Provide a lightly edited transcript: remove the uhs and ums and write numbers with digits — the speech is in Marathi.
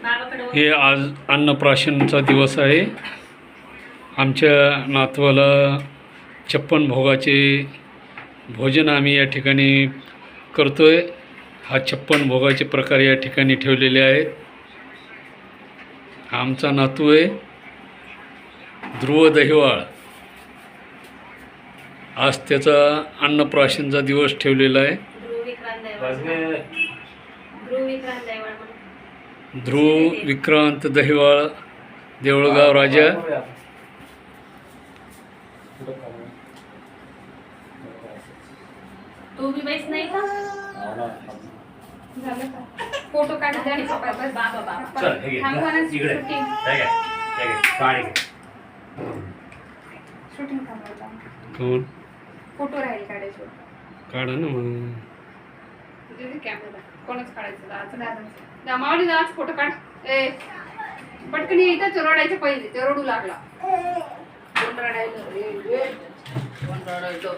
हे आज अन्नप्राशनचा दिवस आहे. आमच्या नातवाला 56 भोगाचे भोजन आम्ही या ठिकाणी करतोय. हा 56 भोगाचे प्रकार या ठिकाणी ठेवलेले आहेत. आमचा नातू आहे ध्रुव दहिवाळ. आज त्याचा अन्नप्राशनचा दिवस ठेवलेला आहे. ध्रुव विक्रांत दहिवाळ, देऊळगाव राजा. तू भी बैस नाही का? झालं का? फोटो काढायचा आणि बाबा चल हे घे इकडे हे घे काढ घे शूटिंग थांबवायला कोण फोटो राहील काढायचे. काढा ना मग. तुझे कॅमेरा कोणच काढायचं दादा मावली दाच फोटो काढ. ए पटकन इथं चोरडायचे पहिले ते रडू लागला. कोण रडायचं? कोण रडायचं?